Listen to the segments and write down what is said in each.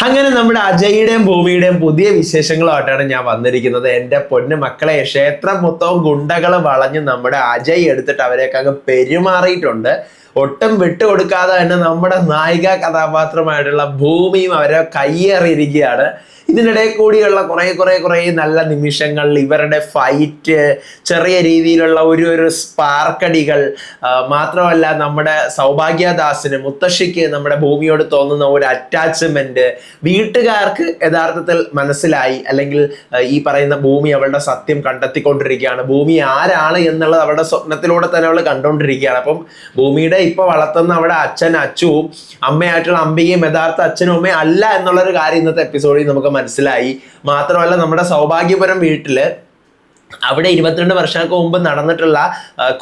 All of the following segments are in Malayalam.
അങ്ങനെ നമ്മുടെ അജയുടെയും ഭൂമിയുടെയും പുതിയ വിശേഷങ്ങളുമായിട്ടാണ് ഞാൻ വന്നിരിക്കുന്നത്. എൻ്റെ പൊന്നു മക്കളെ, ക്ഷേത്രം മൊത്തവും ഗുണ്ടകൾ വളഞ്ഞ് നമ്മുടെ അജയ് എടുത്തിട്ട് അവരെയൊക്കെ അങ്ങ് പെരുമാറിയിട്ടുണ്ട്. ഒട്ടും വിട്ടുകൊടുക്കാതെ തന്നെ നമ്മുടെ നായിക കഥാപാത്രമായിട്ടുള്ള ഭൂമിയും അവരെ കയ്യേറിയിരിക്കുകയാണ്. ഇതിനിടയിൽ കൂടിയുള്ള കുറേ നല്ല നിമിഷങ്ങൾ, ഇവരുടെ ഫൈറ്റ്, ചെറിയ രീതിയിലുള്ള ഒരു സ്പാർക്കടികൾ, മാത്രമല്ല നമ്മുടെ സൗഭാഗ്യദാസിന് മുത്തശ്ശിക്ക് നമ്മുടെ ഭൂമിയോട് തോന്നുന്ന ഒരു അറ്റാച്ച്മെന്റ് വീട്ടുകാർക്ക് യഥാർത്ഥത്തിൽ മനസ്സിലായി. അല്ലെങ്കിൽ ഈ പറയുന്ന ഭൂമി അവളുടെ സത്യം കണ്ടെത്തിക്കൊണ്ടിരിക്കുകയാണ്. ഭൂമി ആരാണ് എന്നുള്ളത് അവളുടെ സ്വപ്നത്തിലൂടെ തന്നെ അവൾ കണ്ടുകൊണ്ടിരിക്കുകയാണ്. അപ്പം ഭൂമിയുടെ ഇപ്പൊ വളർത്തുന്ന അവിടെ അച്ഛനും അമ്മയായിട്ടുള്ള അംബികയും യഥാർത്ഥ അച്ഛനും അമ്മയും അല്ല എന്നുള്ളൊരു കാര്യം ഇന്നത്തെ എപ്പിസോഡിൽ നമുക്ക് മനസ്സിലായി. മാത്രമല്ല നമ്മുടെ സൗഭാഗ്യപുരം വീട്ടില് അവിടെ 22 വർഷങ്ങൾക്ക് മുമ്പ് നടന്നിട്ടുള്ള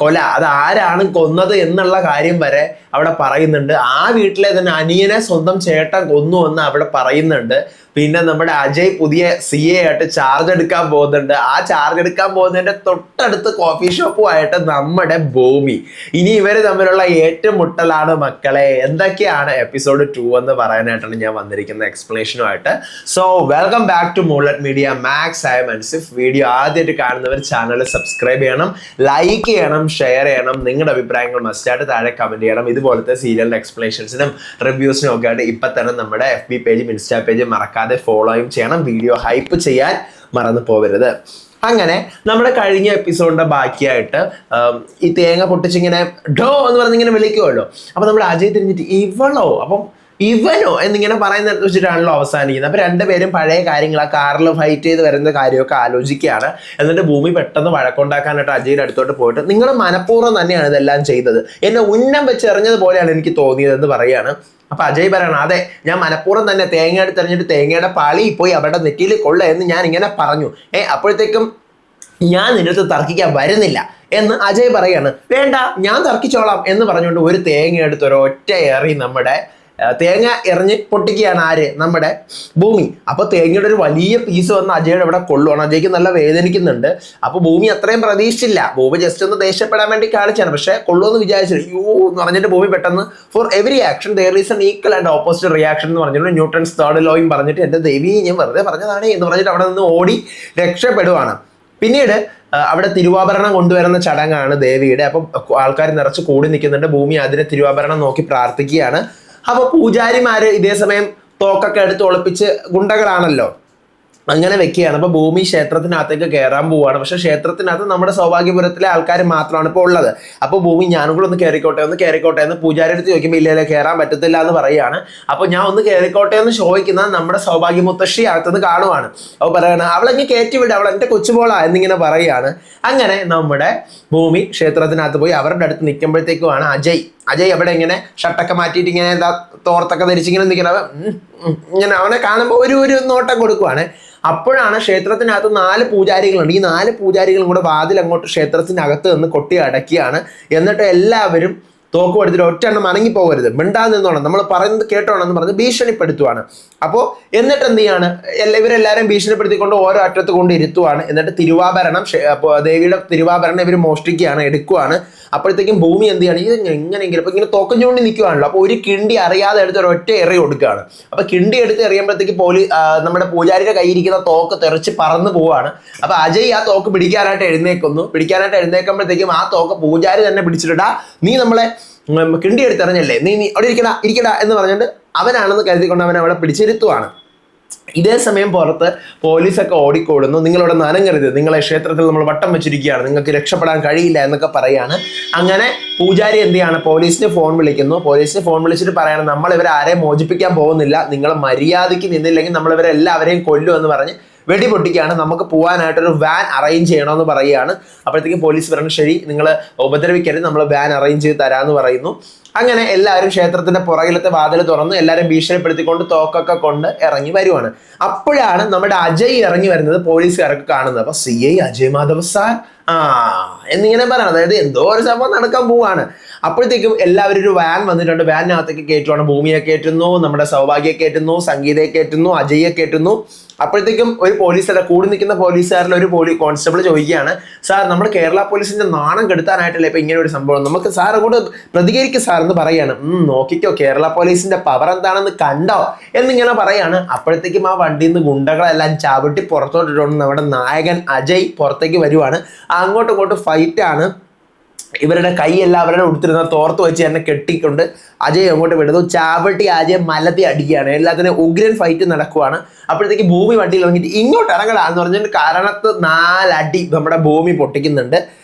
കൊല, അത് ആരാണ് കൊന്നത് എന്നുള്ള കാര്യം വരെ അവിടെ പറയുന്നുണ്ട്. ആ വീട്ടിലെ തന്നെ അനിയനെ സ്വന്തം ചേട്ടൻ കൊന്നു എന്ന് അവിടെ പറയുന്നുണ്ട്. പിന്നെ നമ്മുടെ അജയ് പുതിയ CA ആയിട്ട് ചാർജ് എടുക്കാൻ പോകുന്നുണ്ട്. ആ ചാർജ് എടുക്കാൻ പോകുന്നതിന്റെ തൊട്ടടുത്ത് കോഫി ഷോപ്പുമായിട്ട് നമ്മുടെ ഭൂമി. ഇനി ഇവര് തമ്മിലുള്ള ഏറ്റുമുട്ടലാണ് മക്കളെ. എന്തൊക്കെയാണ് എപ്പിസോഡ് 2 എന്ന് പറയാനായിട്ടാണ് ഞാൻ വന്നിരിക്കുന്നത് എക്സ്പ്ലനേഷനുമായിട്ട്. So welcome back to Moonlight Media. Max I am Ansif. Video ആദ്യമായിട്ട് കാണുന്നവർ ചാനൽ സബ്സ്ക്രൈബ് ചെയ്യണം, ലൈക്ക് ചെയ്യണം, ഷെയർ ചെയ്യണം. നിങ്ങളുടെ അഭിപ്രായങ്ങൾ മസ്റ്റായിട്ട് താഴെ കമന്റ് ചെയ്യണം. ഇതുപോലത്തെ സീരിയലിന്റെ എക്സ്പ്ലനേഷൻസിനും റിവ്യൂസിനും ഒക്കെ ആയിട്ട് ഇപ്പൊ തന്നെ നമ്മുടെ FB പേജും ഇൻസ്റ്റാ പേജും മറക്കാതെ ഫോളോയും ചെയ്യണം. വീഡിയോ ഹൈപ്പ് ചെയ്യാൻ മറന്നു പോകരുത്. അങ്ങനെ നമ്മുടെ കഴിഞ്ഞ എപ്പിസോഡിന്റെ ബാക്കിയായിട്ട് ഈ തേങ്ങ പൊട്ടിച്ചിങ്ങനെ ഡോ എന്ന് പറഞ്ഞിങ്ങനെ വിളിക്കുമല്ലോ. അപ്പൊ നമ്മുടെ അജയ് തിരിഞ്ഞിട്ട് ഇവനോ എന്നിങ്ങനെ പറയുന്ന വെച്ചിട്ടാണല്ലോ അവസാനിക്കുന്നത്. അപ്പൊ രണ്ടുപേരും പഴയ കാര്യങ്ങൾ, ആ കാറിൽ ഫൈറ്റ് ചെയ്ത് വരുന്ന കാര്യമൊക്കെ ആലോചിക്കുകയാണ്. എന്നിട്ട് ഭൂമി പെട്ടെന്ന് വഴക്കുണ്ടാക്കാനായിട്ട് അജയുടെ അടുത്തോട്ട് പോയിട്ട്, നിങ്ങൾ മനഃപൂർവ്വം തന്നെയാണ് ഇതെല്ലാം ചെയ്തത്, എന്നെ ഉന്നം വെച്ച് എറിഞ്ഞതുപോലെയാണ് എനിക്ക് തോന്നിയതെന്ന് പറയാണ്. അപ്പൊ അജയ് പറയണം, അതെ, ഞാൻ മനഃപൂർവ്വം തന്നെ തേങ്ങ എടുത്തെറിഞ്ഞിട്ട് തേങ്ങയുടെ പാളി പോയി അവരുടെ നെറ്റിയിൽ കൊള്ള എന്ന് ഞാൻ ഇങ്ങനെ പറഞ്ഞു. അപ്പോഴത്തേക്കും ഞാൻ നിന്നടുത്ത് തർക്കിക്കാൻ വരുന്നില്ല എന്ന് അജയ് പറയാണ്. വേണ്ട, ഞാൻ തർക്കിച്ചോളാം എന്ന് പറഞ്ഞുകൊണ്ട് ഒരു തേങ്ങ എടുത്ത് ഒരൊറ്റ എറി നമ്മുടെ തേങ്ങ എറിഞ്ഞ് പൊട്ടിക്കുകയാണ്. ആര്? നമ്മുടെ ഭൂമി. അപ്പൊ തേങ്ങയുടെ ഒരു വലിയ പീസ് വന്ന് അജയുടെ ഇവിടെ കൊള്ളുവാണ്. അജയ്ക്ക് നല്ല വേദനിക്കുന്നുണ്ട്. അപ്പൊ ഭൂമി അത്രയും പ്രതീക്ഷിച്ചില്ല. ഭൂമി ജസ്റ്റ് ഒന്ന് ദേഷ്യപ്പെടാൻ വേണ്ടി കാണിച്ചാണ്, പക്ഷെ കൊള്ളുമെന്ന് വിചാരിച്ചില്ല. യോ എന്ന് പറഞ്ഞിട്ട് ഭൂമി പെട്ടെന്ന് for every action there is an equal and opposite reaction എന്ന് പറഞ്ഞിട്ട് ന്യൂട്ടൺസ് തേർഡ് ലോയും പറഞ്ഞിട്ട്, എന്റെ ദേവി ഞാൻ വെറുതെ പറഞ്ഞതാണ് എന്ന് പറഞ്ഞിട്ട് അവിടെ നിന്ന് ഓടി രക്ഷപ്പെടുവാണ്. പിന്നീട് അവിടെ തിരുവാഭരണം കൊണ്ടുവരുന്ന ചടങ്ങാണ് ദേവിയുടെ. അപ്പം ആൾക്കാർ നിറച്ച് കൂടി നിൽക്കുന്നുണ്ട്. ഭൂമി അതിനെ തിരുവാഭരണം നോക്കി പ്രാർത്ഥിക്കുകയാണ്. അപ്പൊ പൂജാരിമാര് ഇതേ സമയം തോക്കൊക്കെ എടുത്ത് ഒളിപ്പിച്ച് ഗുണ്ടകളാണല്ലോ, അങ്ങനെ വെക്കുകയാണ്. അപ്പൊ ഭൂമി ക്ഷേത്രത്തിനകത്തേക്ക് കയറാൻ പോവുകയാണ്. പക്ഷെ ക്ഷേത്രത്തിനകത്ത് നമ്മുടെ സൗഭാഗ്യപുരത്തിലെ ആൾക്കാർ മാത്രമാണ് ഇപ്പോൾ ഉള്ളത്. അപ്പൊ ഭൂമി ഞാനും കൂടെ ഒന്ന് കയറിക്കോട്ടെ എന്ന് പൂജാരി അടുത്ത് ചോദിക്കുമ്പോൾ ഇല്ല കയറാൻ പറ്റത്തില്ല എന്ന് പറയുകയാണ്. അപ്പൊ ഞാൻ ഒന്ന് കയറിക്കോട്ടെ എന്ന് ചോദിക്കുന്നത് നമ്മുടെ സൗഭാഗ്യ മുത്തശ്ശി അകത്തുനിന്ന് കാണുവാണ്. അപ്പൊ പറയാണ്, അവളെങ്കിൽ കയറ്റിവിട്, അവൾ എന്റെ കൊച്ചുമോളാ എന്നിങ്ങനെ പറയുകയാണ്. അങ്ങനെ നമ്മുടെ ഭൂമി ക്ഷേത്രത്തിനകത്ത് പോയി അവരുടെ അടുത്ത് നിൽക്കുമ്പോഴത്തേക്കുമാണ് അജയ് അവിടെ ഇങ്ങനെ ഷർട്ടൊക്കെ മാറ്റിയിട്ട് ഇങ്ങനെ എന്താ തോർത്തൊക്കെ ധരിച്ചിങ്ങനെ നിൽക്കുന്നത്. ഇങ്ങനെ അവനെ കാണുമ്പോൾ ഒരു നോട്ടം കൊടുക്കുവാണ്. അപ്പോഴാണ് ക്ഷേത്രത്തിനകത്ത് 4 പൂജാരികളുണ്ട്. ഈ 4 പൂജാരികളും കൂടെ വാതിൽ അങ്ങോട്ട് ക്ഷേത്രത്തിനകത്ത് നിന്ന് കൊട്ടി അടക്കിയാണ്. എന്നിട്ട് എല്ലാവരും തോക്ക് കൊടുത്തിട്ട് ഒറ്റെണ്ണം അനങ്ങിപ്പോകരുത്, മിണ്ടാതെ നിന്നോണം, നമ്മൾ പറയുന്നത് കേട്ടോണം എന്ന് പറഞ്ഞ് ഭീഷണിപ്പെടുത്തുവാണ്. അപ്പോൾ എന്നിട്ട് എന്ത് ചെയ്യാണ്, ഇവരെല്ലാവരും ഭീഷണിപ്പെടുത്തിക്കൊണ്ട് ഓരോ അറ്റത്ത് കൊണ്ട് ഇരുത്തുവാണ്. എന്നിട്ട് തിരുവാഭരണം, ദേവിയുടെ തിരുവാഭരണം ഇവർ മോഷ്ടിക്കുകയാണ്, എടുക്കുവാണ്. അപ്പോഴത്തേക്കും ഭൂമി എന്ത് ചെയ്യാണ്, ഇത് എങ്ങനെയെങ്കിലും ഇപ്പൊ ഇങ്ങനെ തോക്കം ചൂണ്ടി നിൽക്കുവാണല്ലോ. അപ്പോൾ ഒരു കിണ്ടി അറിയാതെ എടുത്ത് ഒരൊറ്റ എറി കൊടുക്കുകയാണ്. അപ്പൊ കിണ്ടി എടുത്ത് എറിയുമ്പോഴത്തേക്ക് നമ്മുടെ പൂജാരിയുടെ കയ്യിരിക്കുന്ന തോക്ക് തെറിച്ച് പറന്ന് പോവാണ്. അപ്പൊ അജയ് ആ തോക്ക് പിടിക്കാനായിട്ട് എഴുന്നേൽക്കുമ്പോഴത്തേക്കും ആ തോക്ക് പൂജാരി തന്നെ പിടിച്ചിട്ടാ, നീ നമ്മളെ കിണ്ടി എടുത്തെറിഞ്ഞല്ലേ, നീ അവിടെ ഇരിക്കടാ എന്ന് പറഞ്ഞിട്ട് അവനാണെന്ന് കരുതിക്കൊണ്ട് അവൻ അവിടെ പിടിച്ചിരുത്തുവാണ്. ഇതേ സമയം പുറത്ത് പോലീസൊക്കെ ഓടിക്കോടുന്നു. നിങ്ങളിവിടെ നനങ്ങരുത്, നിങ്ങളെ ക്ഷേത്രത്തിൽ നമ്മൾ വട്ടം വെച്ചിരിക്കുകയാണ്, നിങ്ങൾക്ക് രക്ഷപ്പെടാൻ കഴിയില്ല എന്നൊക്കെ പറയാണ്. അങ്ങനെ പൂജാരി എന്ത് ചെയ്യാണ്, പോലീസിന് ഫോൺ വിളിച്ചിട്ട് പറയണം, നമ്മൾ ഇവരെ ആരെയും മോചിപ്പിക്കാൻ പോകുന്നില്ല, നിങ്ങൾ മര്യാദയ്ക്ക് നിന്നില്ലെങ്കിൽ നമ്മൾ ഇവരെല്ലാവരെയും കൊല്ലും എന്ന് പറഞ്ഞ് വെടി പൊട്ടിക്കുകയാണ്. നമുക്ക് പോകാനായിട്ടൊരു വാൻ അറേഞ്ച് ചെയ്യണമെന്ന് പറയുകയാണ്. അപ്പോഴത്തേക്കും പോലീസ് പറഞ്ഞു, ശരി, നിങ്ങൾ ഉപദ്രവിക്കരുത്, നമ്മൾ വാൻ അറേഞ്ച് ചെയ്ത് തരാമെന്ന് പറയുന്നു. അങ്ങനെ എല്ലാവരും ക്ഷേത്രത്തിന്റെ പുറകിലത്തെ വാതിൽ തുറന്ന് എല്ലാവരും ഭീഷണിപ്പെടുത്തിക്കൊണ്ട് തോക്കൊക്കെ കൊണ്ട് ഇറങ്ങി വരുവാണ്. അപ്പോഴാണ് നമ്മുടെ അജയ് ഇറങ്ങി വരുന്നത് പോലീസുകാരൊക്കെ കാണുന്നത്. അപ്പൊ CI അജയ് മാധവ് സാർ എന്നിങ്ങനെ പറയണം, അതായത് എന്തോ ഒരു സംഭവം നടക്കാൻ പോവാണ്. അപ്പോഴത്തേക്കും എല്ലാവരും ഒരു വാൻ വന്നിട്ടുണ്ട്. വാനിനകത്തേക്ക് കയറ്റുവാണ്. ഭൂമിയെ കയറ്റുന്നു, നമ്മുടെ സൗഭാഗ്യയെ കയറ്റുന്നു, സംഗീതയെ കയറ്റുന്നു, അജയെ കയറ്റുന്നു. അപ്പോഴത്തേക്കും ഒരു പോലീസുകാരെ കൂടി നിൽക്കുന്ന പോലീസുകാരിൽ ഒരു കോൺസ്റ്റബിൾ ചോദിക്കുകയാണ്, സാർ നമ്മൾ കേരള പോലീസിന്റെ നാണം കെടുത്താനായിട്ടല്ലേ ഇപ്പൊ ഇങ്ങനെ ഒരു സംഭവം, നമുക്ക് സാർ അങ്ങോട്ട് പ്രതികരിക്കും സാർ എന്ന് പറയാണ്. നോക്കിക്കോ കേരള പോലീസിന്റെ പവർ എന്താണെന്ന് കണ്ടോ എന്നിങ്ങനെ പറയാണ്. അപ്പോഴത്തേക്കും ആ വണ്ടിയിൽ നിന്ന് ഗുണ്ടകളെല്ലാം ചവിട്ടി പുറത്തോട്ടിട്ടുണ്ട്. നമ്മുടെ നായകൻ അജയ് പുറത്തേക്ക് വരുവാണ്. അങ്ങോട്ടും ഇങ്ങോട്ടും ഫൈറ്റ് ആണ്. ഇവരുടെ കൈയെല്ലാം അവരുടെ ഉടുത്തിരുന്ന തോർത്ത് വെച്ച് തന്നെ കെട്ടിക്കൊണ്ട് അജയ് അങ്ങോട്ട് വിടുന്നു. ചാവട്ടി അജയ് മലത്തി അടിക്കുകയാണ്. എല്ലാത്തിനും ഉഗ്രൻ ഫൈറ്റ് നടക്കുവാണ്. അപ്പോഴത്തേക്ക് ഭൂമി വണ്ടിയിൽ ഇറങ്ങിയിട്ട് ഇങ്ങോട്ട് ഇറങ്ങടാന്ന് പറഞ്ഞിട്ട് കാരണത്ത് 4 അടി നമ്മുടെ ഭൂമി പൊട്ടിക്കുന്നുണ്ട്.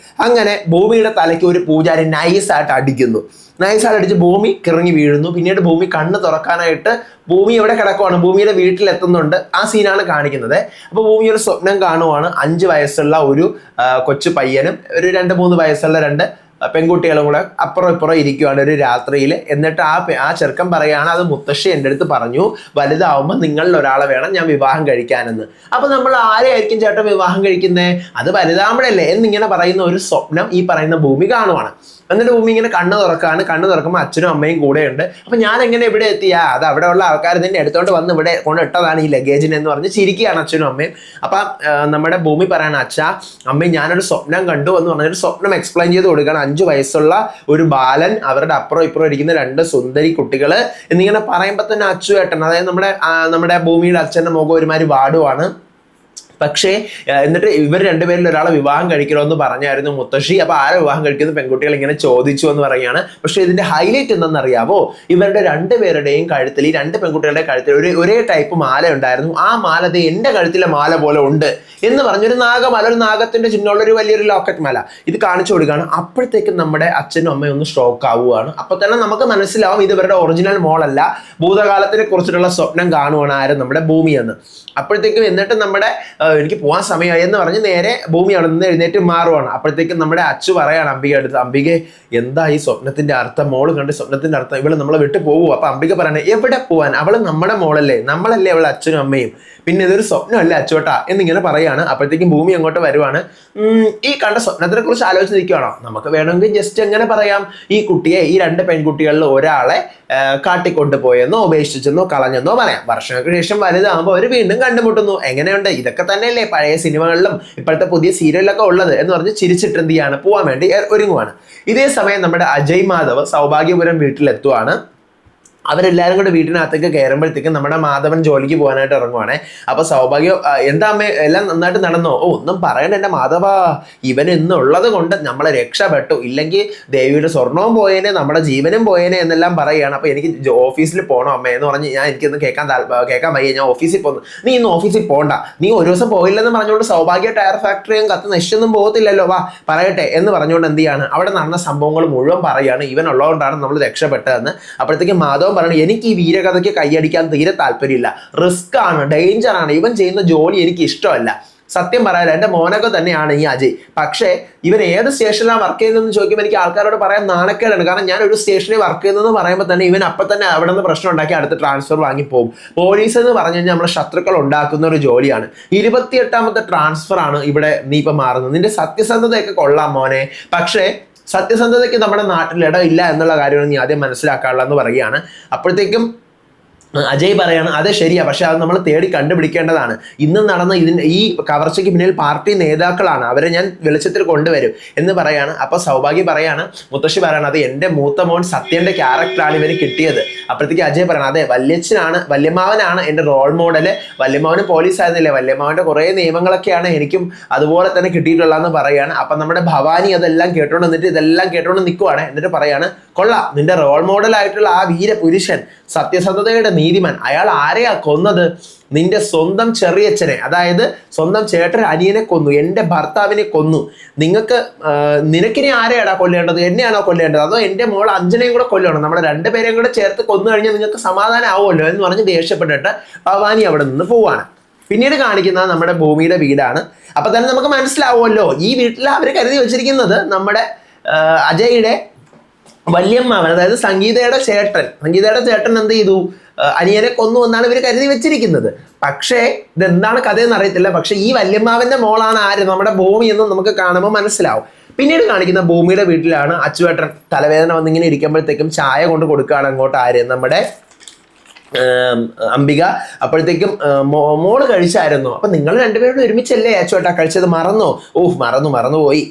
അങ്ങനെ ഭൂമിയുടെ തലയ്ക്ക് ഒരു പൂജാരി നൈസായിട്ട് അടിക്കുന്നു. നൈസായിട്ട് അടിച്ച് ഭൂമി കിറങ്ങി വീഴുന്നു. പിന്നീട് ഭൂമി കണ്ണ് തുറക്കാനായിട്ട് ഭൂമി എവിടെ കിടക്കുവാണ്, ഭൂമിയുടെ വീട്ടിലെത്തുന്നുണ്ട്. ആ സീനാണ് കാണിക്കുന്നത്. അപ്പോൾ ഭൂമി ഒരു സ്വപ്നം കാണുവാണ്. 5 വയസ്സുള്ള ഒരു കൊച്ചു പയ്യനും ഒരു 2-3 വയസ്സുള്ള 2 പെൺകുട്ടികളും കൂടെ അപ്പുറം ഇപ്പുറം ഇരിക്കുവാണ് ഒരു രാത്രിയിൽ. എന്നിട്ട് ആ ചെറുക്കൻ പറയാണ്, അത് മുത്തശ്ശി എൻ്റെ അടുത്ത് പറഞ്ഞു വലുതാവുമ്പോൾ നിങ്ങളിൽ ഒരാളെ വേണം ഞാൻ വിവാഹം കഴിക്കാനെന്ന്. അപ്പൊ നമ്മൾ ആരെയായിരിക്കും ചേട്ടൻ വിവാഹം കഴിക്കുന്നത്, അത് വലുതാവുമ്പോഴല്ലേ എന്നിങ്ങനെ പറയുന്ന ഒരു സ്വപ്നം ഈ പറയുന്ന ഭൂമി കാണുവാണ്. എന്നിട്ട് ഭൂമി ഇങ്ങനെ കണ്ണ് തുറക്കുമ്പോൾ അച്ഛനും അമ്മയും കൂടെയുണ്ട്. അപ്പൊ ഞാൻ എങ്ങനെ ഇവിടെ എത്തിയാ, അത് അവിടെ ഉള്ള ആൾക്കാർ തന്നെ എടുത്തോണ്ട് വന്ന് ഇവിടെ കൊണ്ട് ഇട്ടതാണ് ഈ ലഗേജിന് എന്ന് പറഞ്ഞ് ചിരിക്കുകയാണ് അച്ഛനും അമ്മയും. അപ്പൊ നമ്മുടെ ഭൂമി പറയാണ്, അച്ഛാ അമ്മയും ഞാനൊരു സ്വപ്നം കണ്ടു എന്ന് പറഞ്ഞൊരു സ്വപ്നം എക്സ്പ്ലെയിൻ ചെയ്ത് കൊടുക്കുകയാണ്. 5 വയസ്സുള്ള ഒരു ബാലൻ, അവരുടെ അപ്പുറം ഇപ്പുറം ഇരിക്കുന്ന 2 സുന്ദരി കുട്ടികള് എന്നിങ്ങനെ പറയുമ്പോൾ തന്നെ അച്ചുവേട്ടൻ, അതായത് നമ്മുടെ ഭൂമിയുടെ അച്ഛന്റെ മുഖം ഒരുമാതിരി വാടുവാണ്. പക്ഷേ എന്നിട്ട് ഇവർ 2 പേരിൽ ഒരാളെ വിവാഹം കഴിക്കണമെന്ന് പറഞ്ഞായിരുന്നു മുത്തശ്ശി. അപ്പൊ ആരെ വിവാഹം കഴിക്കുന്ന പെൺകുട്ടികൾ ഇങ്ങനെ ചോദിച്ചു എന്ന് പറയുകയാണ്. പക്ഷെ ഇതിന്റെ ഹൈലൈറ്റ് എന്തെന്നറിയാമോ, ഇവരുടെ 2 പേരുടെയും കഴുത്തിൽ, ഈ 2 പെൺകുട്ടികളുടെ കഴുത്തിൽ ഒരേ ടൈപ്പ് മാല ഉണ്ടായിരുന്നു. ആ മാല എന്റെ കഴുത്തിലെ മാല പോലെ ഉണ്ട് എന്ന് പറഞ്ഞൊരു നാഗമാല, ഒരു നാഗത്തിന്റെ ചിഹ്നമുള്ള ഒരു വലിയൊരു ലോക്കറ്റ് മാല ഇത് കാണിച്ചു കൊടുക്കുകയാണ്. അപ്പോഴത്തേക്കും നമ്മുടെ അച്ഛനും അമ്മയും ഒന്ന് ഷോക്ക് ആവുകയാണ്. അപ്പൊ തന്നെ നമുക്ക് മനസ്സിലാവും ഇത് ഇവരുടെ ഒറിജിനൽ മോളല്ല, ഭൂതകാലത്തിനെ കുറിച്ചിട്ടുള്ള സ്വപ്നം കാണുവാണ് ആരും നമ്മുടെ ഭൂമി എന്ന്. അപ്പോഴത്തേക്കും എന്നിട്ട് നമ്മുടെ എനിക്ക് പോകാൻ സമയമായി എന്ന് പറഞ്ഞ് നേരെ ഭൂമി അവിടെ നിന്ന് എഴുന്നേറ്റ് മാറുവാണ്. അപ്പോഴത്തേക്കും നമ്മുടെ അച്ചു പറയാണ് അംബിക അടുത്ത്, അംബികെ എന്താ ഈ സ്വപ്നത്തിന്റെ അർത്ഥം, മോള് കണ്ട് സ്വപ്നത്തിന്റെ അർത്ഥം, ഇവള് നമ്മളെ വിട്ടു പോകുമോ? അപ്പൊ അംബിക പറയണേ, എവിടെ പോവാൻ, അവള് നമ്മുടെ മോളല്ലേ, നമ്മളല്ലേ അവളെ അച്ഛനും അമ്മയും, പിന്നെ ഇതൊരു സ്വപ്നമല്ലേ അച്ചോട്ടാ എന്നിങ്ങനെ പറയാണ്. അപ്പോഴത്തേക്കും ഭൂമി അങ്ങോട്ട് വരുവാണ്. ഈ കണ്ട സ്വപ്നത്തിനെ കുറിച്ച് ആലോചിച്ച് നിൽക്കുകയാണോ, നമുക്ക് വേണമെങ്കിൽ ജസ്റ്റ് എങ്ങനെ പറയാം, ഈ കുട്ടിയെ, ഈ 2 പെൺകുട്ടികളിൽ ഒരാളെ കാട്ടിക്കൊണ്ടുപോയെന്നോ ഉപേക്ഷിച്ചെന്നോ കളഞ്ഞെന്നോ പറയാം. വർഷങ്ങൾക്ക് ശേഷം വലുതാകുമ്പോൾ അവർ വീണ്ടും കണ്ടുമുട്ടുന്നു. എങ്ങനെയുണ്ട്, ഇതൊക്കെ തന്നെയല്ലേ പഴയ സിനിമകളിലും ഇപ്പോഴത്തെ പുതിയ സീരിയലിലൊക്കെ ഉള്ളത് എന്ന് പറഞ്ഞ് ചിരിച്ചിട്ട് എന്ത് ചെയ്യാണ്, പോവാൻ വേണ്ടി ഒരുങ്ങുവാണ്. ഇതേ സമയം നമ്മുടെ അജയ് മാധവ് സൗഭാഗ്യപുരം വീട്ടിലെത്തുവാണ്. അവരെല്ലാവരും കൂടെ വീട്ടിനകത്തേക്ക് കയറുമ്പോഴത്തേക്കും നമ്മുടെ മാധവൻ ജോലിക്ക് പോകാനായിട്ട് ഇറങ്ങുവാണേ. അപ്പൊ സൗഭാഗ്യം, എന്താ അമ്മേ എല്ലാം നന്നായിട്ട് നടന്നോ? ഓ ഒന്നും പറയണ്ട എൻ്റെ മാധവ, ഇവൻ ഇന്നുള്ളത് കൊണ്ട് നമ്മളെ രക്ഷപ്പെട്ടു, ഇല്ലെങ്കിൽ ദേവിയുടെ സ്വർണവും പോയേനെ, നമ്മുടെ ജീവനും പോയേനെ എന്നെല്ലാം പറയുകയാണ്. അപ്പൊ എനിക്ക് ഓഫീസിൽ പോകണം അമ്മേ എന്ന് പറഞ്ഞ് എനിക്കൊന്ന് കേൾക്കാൻ വയ്യ, ഞാൻ ഓഫീസിൽ പോകുന്നു. നീ ഇന്ന് ഓഫീസിൽ പോകണ്ട, നീ ഒരു ദിവസം പോയില്ലെന്ന് പറഞ്ഞുകൊണ്ട് സൗഭാഗ്യ ടയർ ഫാക്ടറിയും കത്ത് നശിച്ചൊന്നും പോകത്തില്ലല്ലോ, വാ പറയട്ടെ എന്ന് പറഞ്ഞുകൊണ്ട് എന്ത് ചെയ്യാണ്, അവിടെ നടന്ന സംഭവങ്ങൾ മുഴുവൻ പറയുകയാണ്. ഇവൻ ഉള്ളതുകൊണ്ടാണ് നമ്മൾ രക്ഷപ്പെട്ടതെന്ന്. അപ്പോഴത്തേക്കും മാധവൻ പറഞ്ഞു, എനിക്ക് ഈ വീരകഥയ്ക്ക് കൈയടിക്കാൻ തീരെ താല്പര്യമില്ല, റിസ്ക് ആണ്, ഡേഞ്ചർ ആണ്, ഇവൻ ചെയ്യുന്ന ജോലി എനിക്ക് ഇഷ്ടമല്ല. സത്യം പറയാലോ, എൻ്റെ മോനൊക്കെ തന്നെയാണ് ഈ അജയ്. പക്ഷേ ഇവൻ ഏത് സ്റ്റേഷനിലാണ് വർക്ക് ചെയ്യുന്നതെന്ന് ചോദിക്കുമ്പോൾ എനിക്ക് ആൾക്കാരോട് പറയാൻ നാണക്കേടാണ്. കാരണം ഞാൻ ഒരു സ്റ്റേഷനിൽ വർക്ക് ചെയ്യുന്നതെന്ന് പറയുമ്പോൾ തന്നെ ഇവൻ അപ്പം തന്നെ അവിടെ നിന്ന് പ്രശ്നം ഉണ്ടാക്കി അടുത്ത് ട്രാൻസ്ഫർ വാങ്ങിപ്പോകും. പോലീസ് എന്ന് പറഞ്ഞു കഴിഞ്ഞാൽ നമ്മുടെ ശത്രുക്കൾ ഉണ്ടാക്കുന്ന ഒരു ജോലിയാണ്. 28ാമത്തെ ട്രാൻസ്ഫർ ആണ് ഇവിടെ നീ ഇപ്പം മാറുന്നത്. നിന്റെ സത്യസന്ധതയൊക്കെ കൊള്ളാം മോനെ, പക്ഷേ സത്യസന്ധതയ്ക്ക് നമ്മുടെ നാട്ടിൽ ഇടമില്ല എന്നുള്ള കാര്യമാണ് നീ ആദ്യം മനസ്സിലാക്കാനുള്ളതെന്ന് പറയുകയാണ്. അപ്പോഴത്തേക്കും അജയ് പറയാണ്, അതെ ശരിയാ, പക്ഷെ അത് നമ്മൾ തേടി കണ്ടുപിടിക്കേണ്ടതാണ്. ഇന്ന് നടന്ന ഈ കവർച്ചയ്ക്ക് പിന്നിൽ പാർട്ടി നേതാക്കളാണ്, അവരെ ഞാൻ വെളിച്ചത്തിൽ കൊണ്ടുവരും എന്ന് പറയാണ്. അപ്പൊ സൗഭാഗ്യ പറയാണ്, മുത്തശ്ശി പറയാണ്, അത് എൻ്റെ മൂത്ത മോൻ സത്യന്റെ ക്യാരക്ടറാണ് ഇവന് കിട്ടിയത്. അപ്പോഴത്തേക്ക് അജയ് പറയണം, അതെ വല്യമാവനാണ് എൻ്റെ റോൾ മോഡല്, വല്യമാവന് പോലീസ് ആയിരുന്നില്ലേ, വല്യമാവന്റെ കുറെ നിയമങ്ങളൊക്കെയാണ് എനിക്കും അതുപോലെ തന്നെ കിട്ടിയിട്ടുള്ളതെന്ന് പറയാണ്. അപ്പൊ നമ്മുടെ ഭവാനി അതെല്ലാം കേട്ടോണ്ട് എന്നിട്ട് ഇതെല്ലാം കേട്ടോണ്ട് നിൽക്കുവാണ്. എന്നിട്ട് പറയാണ്, കൊള്ളാം, നിന്റെ റോൾ മോഡലായിട്ടുള്ള ആ വീരപുരുഷൻ, സത്യസന്ധതയുടെ നീതിമാൻ, അയാൾ ആരെയാ കൊന്നത്? നിന്റെ സ്വന്തം ചെറിയച്ഛനെ, അതായത് സ്വന്തം ചേട്ടൻ അനിയനെ കൊന്നു, എൻ്റെ ഭർത്താവിനെ കൊന്നു. നിനക്കിനി ആരെയാടാ കൊല്ലേണ്ടത്? എന്നെയാണോ കൊല്ലേണ്ടത്, അതോ എൻ്റെ മോൾ അഞ്ജനയും കൂടെ കൊല്ലണം? നമ്മളെ 2 പേരെയും കൂടെ ചേർത്ത് കൊന്നു കഴിഞ്ഞാൽ നിങ്ങൾക്ക് സമാധാനം ആവുമല്ലോ എന്ന് പറഞ്ഞ് ദേഷ്യപ്പെട്ടിട്ട് ഭവാനി അവിടെ നിന്ന് പോവാണ്. പിന്നീട് കാണിക്കുന്നത് നമ്മുടെ ഭൂമിയുടെ വീടാണ്. അപ്പൊ തന്നെ നമുക്ക് മനസ്സിലാവുമല്ലോ, ഈ വീട്ടിൽ അവർ കരുതി വെച്ചിരിക്കുന്നത് നമ്മുടെ അജയുടെ വല്യമ്മാവൻ, അതായത് സംഗീതയുടെ ചേട്ടൻ എന്ത് ചെയ്തു, അനിയനെ കൊന്നു എന്നാണ് ഇവർ കരുതി വെച്ചിരിക്കുന്നത്. പക്ഷേ ഇതെന്താണ് കഥയെന്ന് അറിയത്തില്ല. പക്ഷെ ഈ വല്യമ്മാവന്റെ മോളാണ് ആര്, നമ്മുടെ ഭൂമി എന്ന് നമുക്ക് കാണുമ്പോൾ മനസ്സിലാവും. പിന്നീട് കാണിക്കുന്ന ഭൂമിയുടെ വീട്ടിലാണ് അച്ചുവേട്ടൻ തലവേദന വന്നിങ്ങനെ ഇരിക്കുമ്പോഴത്തേക്കും ചായ കൊണ്ട് കൊടുക്കുകയാണ് അങ്ങോട്ട് ആര് നമ്മുടെ അംബിക. അപ്പോഴത്തേക്കും മോള് കഴിച്ചായിരുന്നു. അപ്പൊ നിങ്ങൾ രണ്ടുപേരും ഒരുമിച്ചല്ലേ അച്ചുവേട്ടാ കഴിച്ചത്? മറന്നോ? മറന്നുപോയി.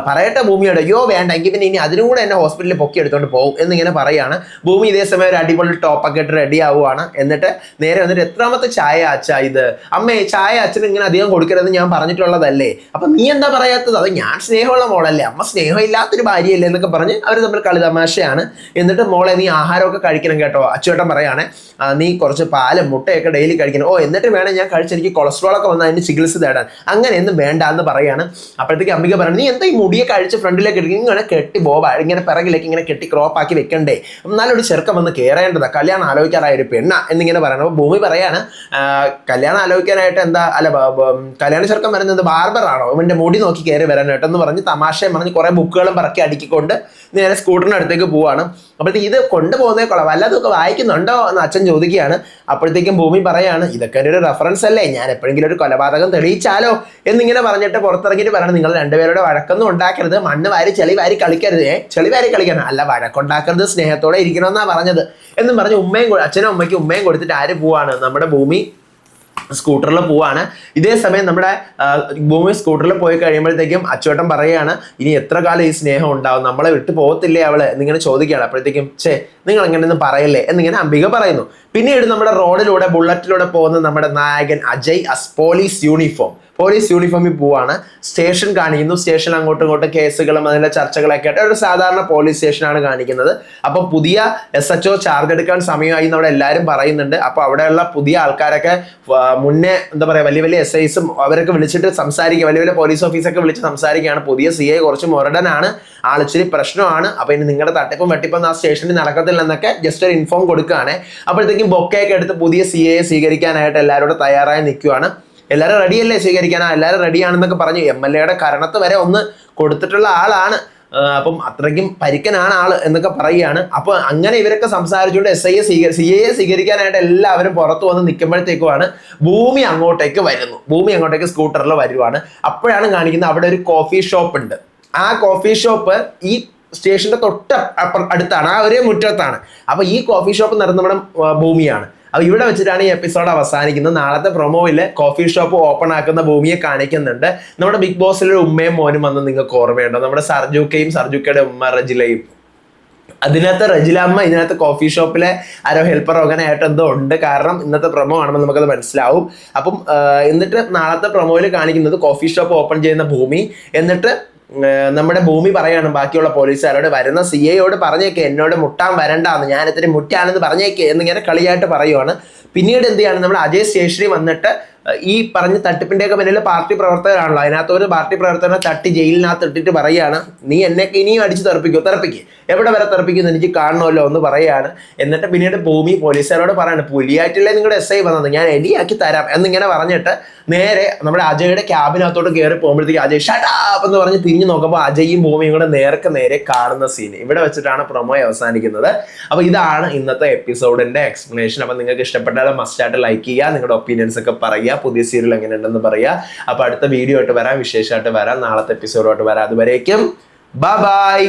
പറയട്ടെ ഭൂമിയോട്. അയ്യോ വേണ്ട, എങ്കിൽ പിന്നെ ഇനി അതിനും കൂടെ എന്നെ ഹോസ്പിറ്റലിൽ പൊക്കി എടുത്തോണ്ട് പോകും എന്നിങ്ങനെ പറയാണ്. ഭൂമി ഇതേ സമയം ഒരു അടിപൊളി ടോപ്പൊക്കെ ഇട്ട് റെഡി ആവുകയാണ്. എന്നിട്ട് നേരെ വന്നിട്ട് എത്രാമത്തെ ചായ അച്ഛാ ഇത്? അമ്മേ ചായ അച്ഛന് ഇങ്ങനെ അധികം കൊടുക്കരുതെന്ന് ഞാൻ പറഞ്ഞിട്ടുള്ളതല്ലേ, അപ്പൊ നീ എന്താ പറയാത്തത്? അത് ഞാൻ സ്നേഹമുള്ള മോളല്ലേ, അമ്മ സ്നേഹമില്ലാത്തൊരു ഭാര്യയല്ലേ എന്നൊക്കെ പറഞ്ഞ് അവർ തമ്മിൽ കളി തമാശയാണ്. എന്നിട്ട് മോളെ നീ ആഹാരമൊക്കെ കഴിക്കണം കേട്ടോ. അച്ചുവേട്ടൻ പറയാണ് നീ കുറച്ച് പാലും മുട്ടയൊക്കെ ഡെയിലി കഴിക്കണം. എന്നിട്ട് വേണം ഞാൻ കഴിച്ച് എനിക്ക് കൊളസ്ട്രോൾ ഒക്കെ വന്ന് അതിന് ചികിത്സ തേടാൻ. അങ്ങനെയൊന്നും വേണ്ട എന്ന് പറയാണ്. അപ്പോഴത്തേക്ക് അംബിക പറയുന്നത് നീ എന്താ ഈ മുടിയെ കഴിച്ച് ഫ്രണ്ടിലേക്ക് എടുക്കും, ഇങ്ങനെ കെട്ടി ഇങ്ങനെ പിറകിലേക്ക് ഇങ്ങനെ കെട്ടി ക്രോപ്പാക്കി വെക്കണ്ടേ, നല്ലൊരു ചെറുക്കം വന്ന് കയറേണ്ടതാ, കല്യാണം ആലോചിക്കാറായ ഒരു പെണ്ണ എന്നിങ്ങനെ പറയണം. അപ്പോൾ ഭൂമി പറയാണ് കല്യാണം ആലോചിക്കാനായിട്ട് കല്യാണ ചെറുക്കം വരുന്നത് ബാർബറാണോ, ഇവന്റെ മുടി നോക്കി കയറി വരാനായിട്ട് എന്ന് പറഞ്ഞ് തമാശയും പറഞ്ഞ് കുറെ ബുക്കുകളും പറക്കി അടുക്കിക്കൊണ്ട് നേരെ സ്കൂട്ടറിന്റെ അടുത്തേക്ക് പോവാണ്. അപ്പോഴത്തേക്ക് ഇത് കൊണ്ടുപോകുന്നേ കൊള്ളാം, വല്ലതൊക്കെ വായിക്കുന്നുണ്ടോ എന്ന് അച്ഛൻ ചോദിക്കുകയാണ്. അപ്പോഴത്തേക്കും ഭൂമി പറയാണ് ഇതൊക്കെ ഒരു റെഫറൻസ് അല്ലേ, ഞാൻ എപ്പോഴെങ്കിലും ഒരു കൊലപാതകം തെളിയിച്ചാലോ എന്നിങ്ങനെ പറഞ്ഞിട്ട് പുറത്തിറങ്ങിയിട്ട് പറയണം നിങ്ങൾ രണ്ടുപേരുടെ വഴക്കൊന്നും ഉണ്ടാക്കരുത്, മണ്ണ് വാരി ചെളി വാരി കളിക്കരുത്. ചെളി വാരി കളിക്കണം അല്ല, വഴക്കുണ്ടാക്കരുത്, സ്നേഹത്തോടെ ഇരിക്കണമെന്നാ പറഞ്ഞത് എന്നും പറഞ്ഞ് അച്ഛനും അമ്മയ്ക്കും ഉമ്മയും കൊടുത്തിട്ട് ആര് പോവാണ്? നമ്മുടെ ഭൂമി സ്കൂട്ടറിൽ പോവാണ്. ഇതേ സമയം നമ്മുടെ ഭൂമി സ്കൂട്ടറിൽ പോയി കഴിയുമ്പോഴത്തേക്കും അച്ചുവേട്ടൻ പറയുകയാണ് ഇനി എത്ര കാലം ഈ സ്നേഹം ഉണ്ടാവും, നമ്മളെ വിട്ടു പോകത്തില്ലേ അവള് എന്നിങ്ങനെ ചോദിക്കുകയാണ്. അപ്പോഴത്തേക്കും നിങ്ങൾ എങ്ങനെയൊന്നും പറയല്ലേ എന്നിങ്ങനെ അംബിക പറയുന്നു. പിന്നീട് നമ്മുടെ റോഡിലൂടെ ബുള്ളറ്റിലൂടെ പോകുന്ന നമ്മുടെ നായകൻ അജയ് പോലീസ് യൂണിഫോമിൽ പോവാണ്. സ്റ്റേഷൻ കാണിക്കുന്നു. സ്റ്റേഷൻ അങ്ങോട്ടും ഇങ്ങോട്ടും കേസുകളും അതിന്റെ ചർച്ചകളൊക്കെ ആയിട്ട് ഒരു സാധാരണ പോലീസ് സ്റ്റേഷനാണ് കാണിക്കുന്നത്. അപ്പൊ പുതിയ SHO ചാർജ് എടുക്കാൻ സമയമായി നമ്മുടെ എല്ലാവരും പറയുന്നുണ്ട്. അപ്പൊ അവിടെയുള്ള പുതിയ ആൾക്കാരൊക്കെ മുന്നേ എന്താ പറയാ വലിയ വലിയ SIസും അവരൊക്കെ വിളിച്ചിട്ട് സംസാരിക്കുക, വലിയ വലിയ പോലീസ് ഓഫീസൊക്കെ വിളിച്ച് സംസാരിക്കുകയാണ്. പുതിയ CI കുറച്ച് മുരടനാണ്, ആളിച്ചിരി പ്രശ്നമാണ്, അപ്പൊ ഇനി നിങ്ങളുടെ തട്ടിപ്പും വെട്ടിപ്പൊന്നും ആ സ്റ്റേഷനിൽ നടക്കത്തില്ല എന്നൊക്കെ ജസ്റ്റ് ഒരു ഇൻഫോം കൊടുക്കുകയാണ്. അപ്പോഴത്തേക്കും ബൊക്കെയൊക്കെ എടുത്ത് പുതിയ CIയെ സ്വീകരിക്കാനായിട്ട് എല്ലാവരോടും തയ്യാറായി നിൽക്കുകയാണ്. എല്ലാവരും റെഡിയല്ലേ സ്വീകരിക്കാനാ? എല്ലാവരും റെഡിയാണെന്നൊക്കെ പറഞ്ഞു. MLA കരണത്ത് വരെ ഒന്ന് കൊടുത്തിട്ടുള്ള ആളാണ്, അപ്പം അത്രയ്ക്കും പരിക്കനാണ് ആള് എന്നൊക്കെ പറയുകയാണ്. അപ്പൊ അങ്ങനെ ഇവരൊക്കെ സംസാരിച്ചുകൊണ്ട് CIയെ സ്വീകരിക്കാനായിട്ട് എല്ലാവരും പുറത്തു വന്ന് നിൽക്കുമ്പോഴത്തേക്കുമാണ് ഭൂമി അങ്ങോട്ടേക്ക് സ്കൂട്ടറിൽ വരുവാണ്. അപ്പോഴാണ് കാണിക്കുന്നത് അവിടെ ഒരു കോഫി ഷോപ്പ് ഉണ്ട്. ആ കോഫി ഷോപ്പ് ഈ സ്റ്റേഷന്റെ അടുത്താണ്, ആ ഒരേ മുറ്റത്താണ്. അപ്പൊ ഈ കോഫി ഷോപ്പ് നടന്ന നമ്മുടെ ഭൂമിയാണ്. അപ്പൊ ഇവിടെ വെച്ചിട്ടാണ് ഈ എപ്പിസോഡ് അവസാനിക്കുന്നത്. നാളത്തെ പ്രൊമോയില് കോഫി ഷോപ്പ് ഓപ്പൺ ആക്കുന്ന ഭൂമിയെ കാണിക്കുന്നുണ്ട്. നമ്മുടെ ബിഗ് ബോസിലെ ഉമ്മയും മോനും വന്ന് നിങ്ങൾക്ക് ഓർമ്മയുണ്ടോ? നമ്മുടെ സർജുക്കയുടെ ഉമ്മ റജിലയും. അതിനകത്ത് റജില അമ്മ ഇതിനകത്ത് കോഫി ഷോപ്പിലെ ആരോ ഹെൽപ്പറോ അങ്ങനെ ആയിട്ട് എന്തോ ഉണ്ട്. കാരണം ഇന്നത്തെ പ്രൊമോ കാണുമ്പോൾ നമുക്കത് മനസ്സിലാവും. അപ്പം എന്നിട്ട് നാളത്തെ പ്രൊമോയിൽ കാണിക്കുന്നത് കോഫി ഷോപ്പ് ഓപ്പൺ ചെയ്യുന്ന ഭൂമി. എന്നിട്ട് നമ്മുടെ ഭൂമി പറയാണ് ബാക്കിയുള്ള പോലീസുകാരോട് വരുന്ന CIയോട് പറഞ്ഞേക്കെ എന്നോട് മുട്ടാൻ വരണ്ടാന്ന്, ഞാൻ ഇത്തിരി മുറ്റാണെന്ന് പറഞ്ഞേക്കെ എന്നിങ്ങനെ കളിയായിട്ട് പറയുവാണ്. പിന്നീട് എന്ത് ചെയ്യാണ് നമ്മുടെ അജയ് സ്റ്റേഷനിൽ വന്നിട്ട് ഈ പറഞ്ഞ തട്ടിപ്പിന്റെയൊക്കെ പിന്നിൽ പാർട്ടി പ്രവർത്തകരാണല്ലോ, അതിനകത്ത് ഒരു പാർട്ടി പ്രവർത്തകനെ തട്ടി ജയിലിനകത്ത് ഇട്ടിട്ട് പറയാണ് നീ എന്നെയൊക്കെ ഇനിയും അടിച്ച് തെറിപ്പിക്കും, എവിടെ വരെ തെറിപ്പിക്കുന്നു എനിക്ക് കാണണമല്ലോ എന്ന് പറയാണ്. എന്നിട്ട് പിന്നീട് ഭൂമി പോലീസുകാരോട് പറയാണ് പുലിയായിട്ടല്ലേ നിങ്ങളുടെ SI വന്നത്, ഞാൻ എലിയാക്കി തരാം എന്നിങ്ങനെ പറഞ്ഞിട്ട് നേരെ നമ്മുടെ അജയുടെ ക്യാബിനകത്തോട്ട് കയറി പോകുമ്പോഴത്തേക്ക് അജയ് ഷട്ടാപ്പ് എന്ന് പറഞ്ഞ് തിരിഞ്ഞു നോക്കുമ്പോൾ അജയും ഭൂമിയും കൂടെ നേരെ കാണുന്ന സീന്. ഇവിടെ വെച്ചിട്ടാണ് പ്രൊമോ അവസാനിക്കുന്നത്. അപ്പൊ ഇതാണ് ഇന്നത്തെ എപ്പിസോഡിന്റെ എക്സ്പ്ലനേഷൻ. അപ്പൊ നിങ്ങൾക്ക് ഇഷ്ടപ്പെട്ടാൽ മസ്റ്റായിട്ട് ലൈക്ക് ചെയ്യുക, നിങ്ങളുടെ ഒപ്പീനിയൻസ് ഒക്കെ പറയുക, പുതിയ സീരിയൽ എങ്ങനെയുണ്ടെന്ന് പറയുക. അപ്പൊ അടുത്ത വീഡിയോ ആയിട്ട് വരാം, വിശേഷമായിട്ട് വരാം, നാളത്തെ എപ്പിസോഡായിട്ട് വരാം. അതുവരേക്കും ബൈ.